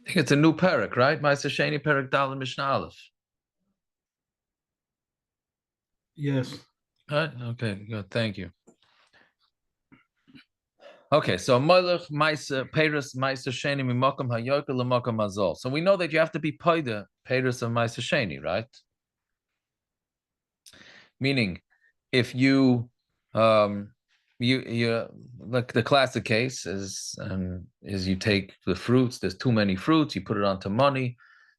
think it's a new parak, right? Maaser Sheni parak Dal and Mishnah Aleph. Yes. All right. Okay. Good. Thank you. Okay. So Malach Maaser Paris Maaser Sheni Mimakam Hayoka Lamakam Azol. So we know that you have to be paida Paris of Maaser Sheni, right? Meaning, if you you like the classic case is you take the fruits. There's too many fruits. You put it onto money.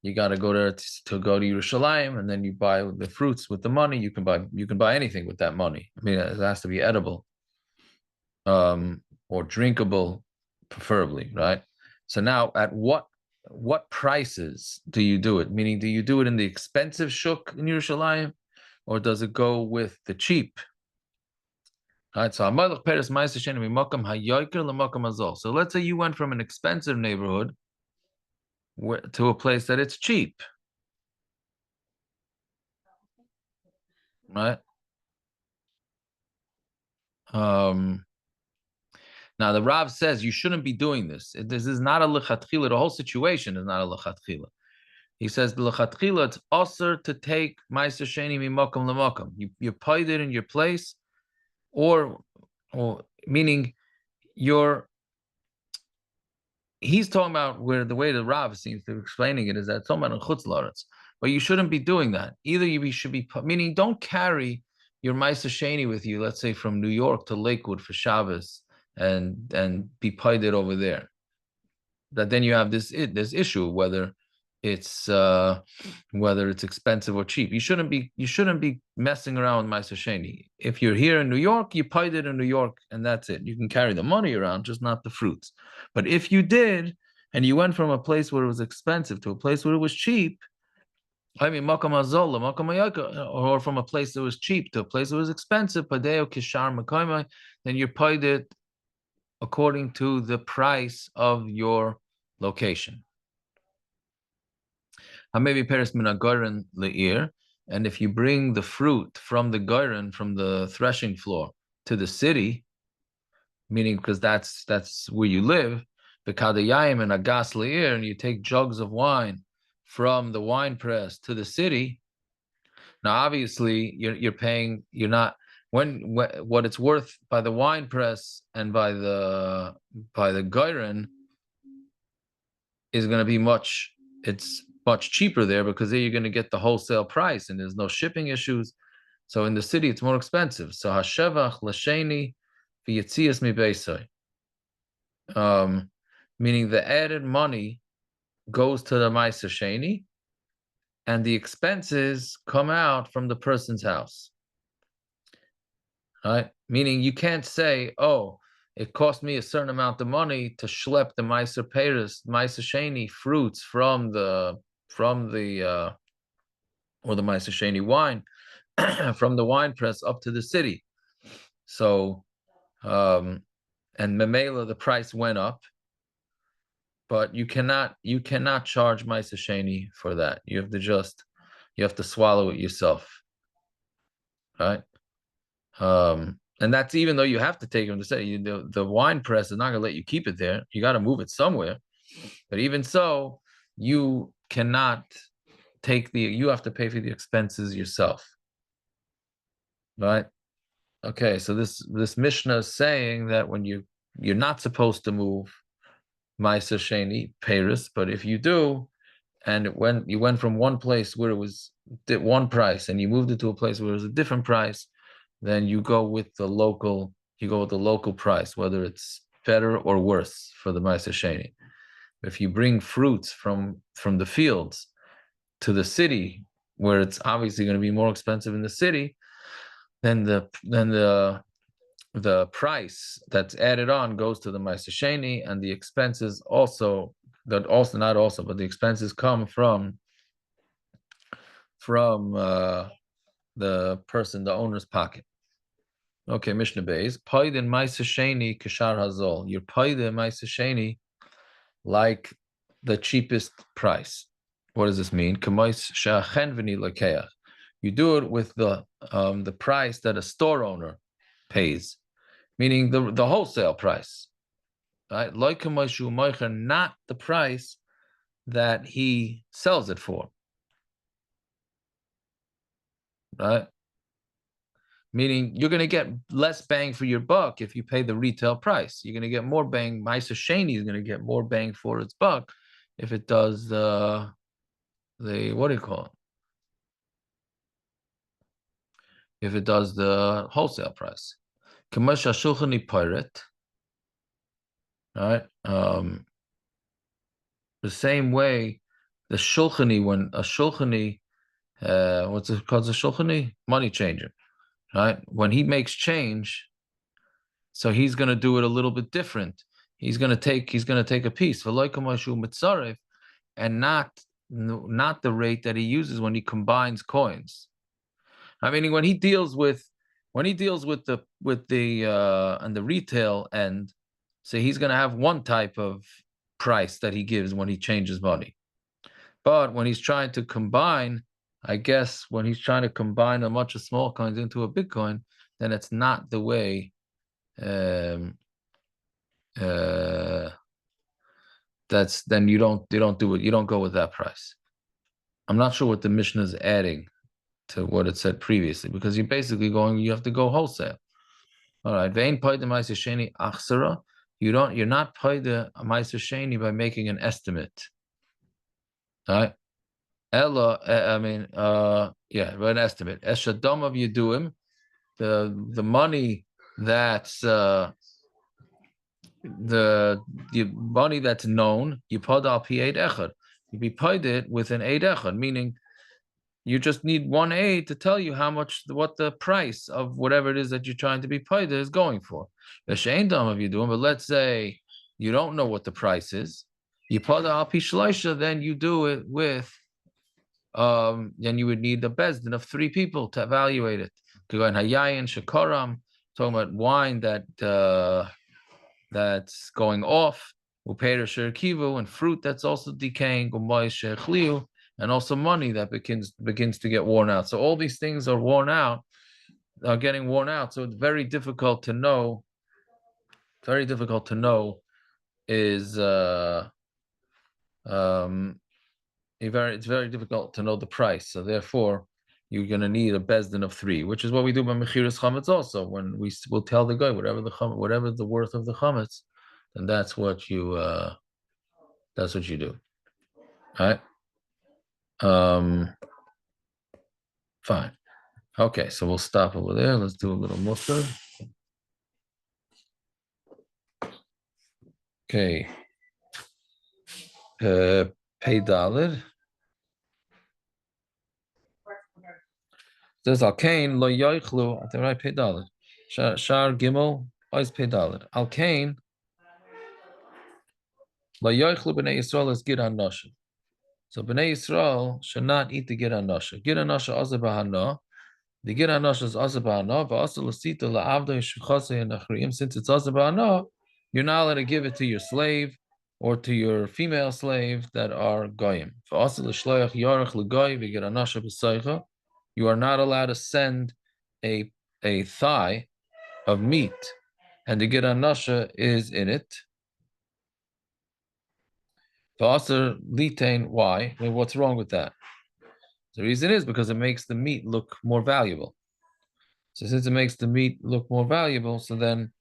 You got to go there to go to Yerushalayim, and then you buy the fruits with the money. You can buy anything with that money. I mean, it has to be edible, or drinkable, preferably, right? So now, at what prices do you do it? Meaning, do you do it in the expensive shuk in Yerushalayim, or does it go with the cheap? All right, so so let's say you went from an expensive neighborhood to a place that it's cheap, right? Now the Rav says you shouldn't be doing this. This is not a lechatchila. The whole situation is not a lechatchila. He says the lechatchila, it's usher to take Maaser Sheni mimakom lemakam. You paid it in your place, or meaning he's talking about where the way the Rav seems to be explaining it is that it's talking about in chutz la'aretz, but you shouldn't be doing that. Either you should be, meaning don't carry your Maaser Sheni with you, let's say from New York to Lakewood for Shabbos, and be paid it over there. That then you have this issue whether it's expensive or cheap. You shouldn't be messing around with Maaser Sheni. If you're here in New York, you paid it in New York, and that's it. You can carry the money around, just not the fruits. But if you did, and you went from a place where it was expensive to a place where it was cheap, I mean, makam azol, makam ayaka, or from a place that was cheap to a place that was expensive, padeo kishar makayma, then you're paid it according to the price of your location. Maybe Paris min agoren leir, and if you bring the fruit from the goren, from the threshing floor, to the city, meaning because that's where you live, the kadayayim and agas leir, and you take jugs of wine from the wine press to the city. Now, obviously, you're paying. You're not what it's worth by the wine press and by the goren is going to be much. It's much cheaper there because there you're going to get the wholesale price and there's no shipping issues. So in the city, it's more expensive. So hashevach l'sheni v'yitzias mibeisai, meaning the added money goes to the Maaser Sheni, and the expenses come out from the person's house. Right? Meaning you can't say, oh, it cost me a certain amount of money to schlep the Maaser Peiros, Maaser Sheni fruits from the or the Maaser Sheni wine from the wine press up to the city. So, and Memela, the price went up, but you cannot charge Maaser Sheni for that. You have to swallow it yourself, right? And that's even though you have to take them to say the wine press is not going to let you keep it there. You got to move it somewhere. But even so, you cannot you have to pay for the expenses yourself, right? Okay, so this Mishnah is saying that when you're not supposed to move Maaser Sheni Peiros, but if you do, and when you went from one place where it was one price and you moved it to a place where it was a different price, then you go with the local price, whether it's better or worse for the Maaser Sheni. If you bring fruits from the fields to the city, where it's obviously going to be more expensive in the city, then the price that's added on goes to the Maaser Sheni, and the expenses but the expenses come from the owner's pocket. Okay, Mishnah Beis, paid in Maaser Sheni kashar hazol. You're paid in Maaser Sheni like the cheapest price. What does this mean? You do it with the price that a store owner pays, meaning the wholesale price, right? Not the price that he sells it for, right? Meaning you're going to get less bang for your buck if you pay the retail price. You're going to get more bang. Maaser Sheni is going to get more bang for its buck if it does the what do you call it? If it does the wholesale price. Commercial shulchani pirate, right? The same way the shulchani, when a shulchani, what's it called? A shulchani? Money changer, right? When he makes change, so he's going to do it a little bit different. He's going to take a piece and not the rate that he uses when he combines coins. I mean, when he deals with the on the retail end, so he's going to have one type of price that he gives when he changes money. But when he's trying to combine, I guess when he's trying to combine a bunch of small coins into a big coin, then it's not the way that's then you don't do it. You don't go with that price. I'm not sure what the Mishnah is adding to what it said previously, because you're basically you have to go wholesale. All right. You're not paid the Maaser Sheni by making an estimate. All right. An estimate. Eshadam of Yeduim, the money that's the money that's known, you pad al pi eid echad. You be paid it with an eid echad, meaning you just need one aid to tell you what the price of whatever it is that you're trying to be paid is going for. The sheindam of Yeduim, but let's say you don't know what the price is. You pad al pi shleisha, then you do it with. Then you would need the bezdin of 3 people to evaluate it. Hayayin shakaram, talking about wine that's going off, upeir shirkivu, and fruit that's also decaying, and also money that begins to get worn out. So all these things are getting worn out. So it's very difficult to know. Very difficult to know is it's very difficult to know the price. So therefore, you're going to need a bezdin of 3, which is what we do by mechiras chametz also. When we will tell the guy whatever the worth of the chametz, then that's what you do. All right. Fine. Okay, so we'll stop over there. Let's do a little mussar. Okay. Pei dalid. Says Alkain lo yoichlu. I think right. Pei dalid. Shar gimel. Ois pei dalid. Alkain lo yoichlu b'nei Yisrael is gid hanosha. So b'nei Yisrael should not eat the gid hanosha. Gid hanosha azeh b'hana. The gid hanosha is azeh b'hana. V'asel l'sita la'avdo yishchasei nachriim. Since it's azeh b'hana, you're not allowed to give it to your slave or to your female slave that are goyim. V'asel l'shloach yarech l'goy v'gid hanosha b'seicha. You are not allowed to send a thigh of meat, and the gid hanosha is in it. V'aser litain, why? I mean, what's wrong with that? The reason is because it makes the meat look more valuable. So since it makes the meat look more valuable, so then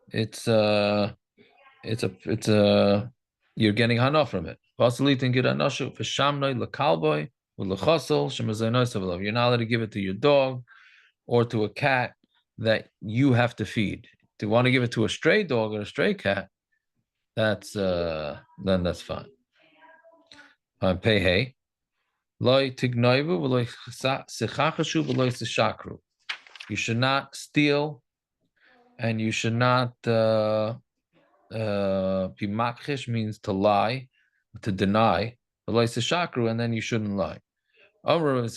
it's you're getting hana from it. You're not allowed to give it to your dog or to a cat that you have to feed. To want to give it to a stray dog or a stray cat, that's then that's fine. Pay hey. You should not steal, and you should not be makhish, means to lie, to deny, and then you shouldn't lie. Don't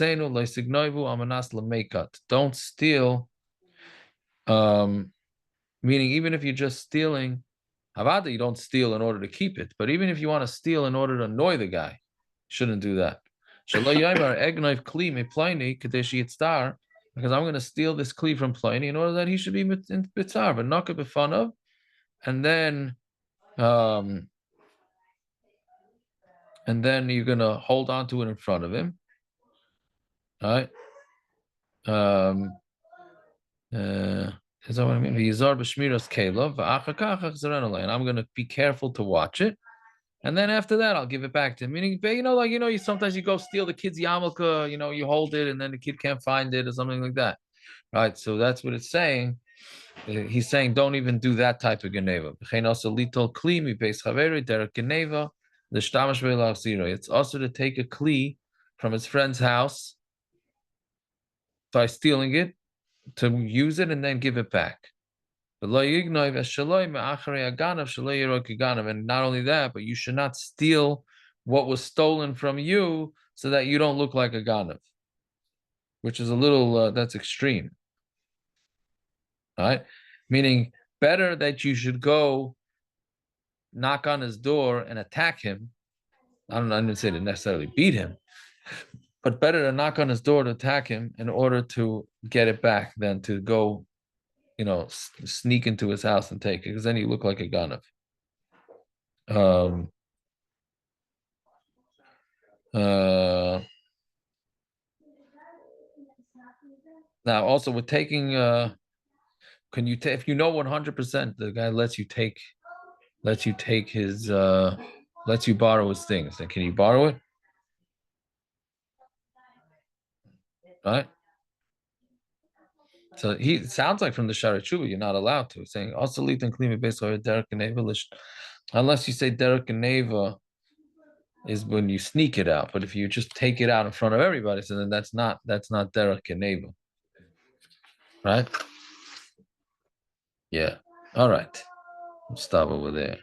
steal, meaning even if you're just stealing, Havada, you don't steal in order to keep it, but even if you want to steal in order to annoy the guy, you shouldn't do that. Because I'm going to steal this kli from Pliny in order that he should be in bitzar, but knock it b'fanav, and then and then you're gonna hold on to it in front of him. All right. Is that what I mean? And I'm gonna be careful to watch it. And then after that, I'll give it back to him. Meaning, like you sometimes you go steal the kid's yarmulke, you hold it, and then the kid can't find it or something like that. Right. So that's what it's saying. He's saying don't even do that type of geneva. It's also to take a kli from his friend's house by stealing it, to use it and then give it back. And not only that, but you should not steal what was stolen from you so that you don't look like a ganav, which is a little, that's extreme. Right? Meaning, better that you should go knock on his door and attack him. I didn't say to necessarily beat him, but better to knock on his door to attack him in order to get it back than to go, sneak into his house and take it, because then you look like a ganav. Now, also with taking, can you if you know 100% the guy lets you take his, lets you borrow his things, then can you borrow it? Right? So it sounds like from the Shara Tshuva, you're not allowed to. It's saying also lead and clean based on Derek and Neva, unless you say Derek and Neva is when you sneak it out. But if you just take it out in front of everybody, so then that's not Derek and Neva. Right? Yeah. All right. We'll stop over there.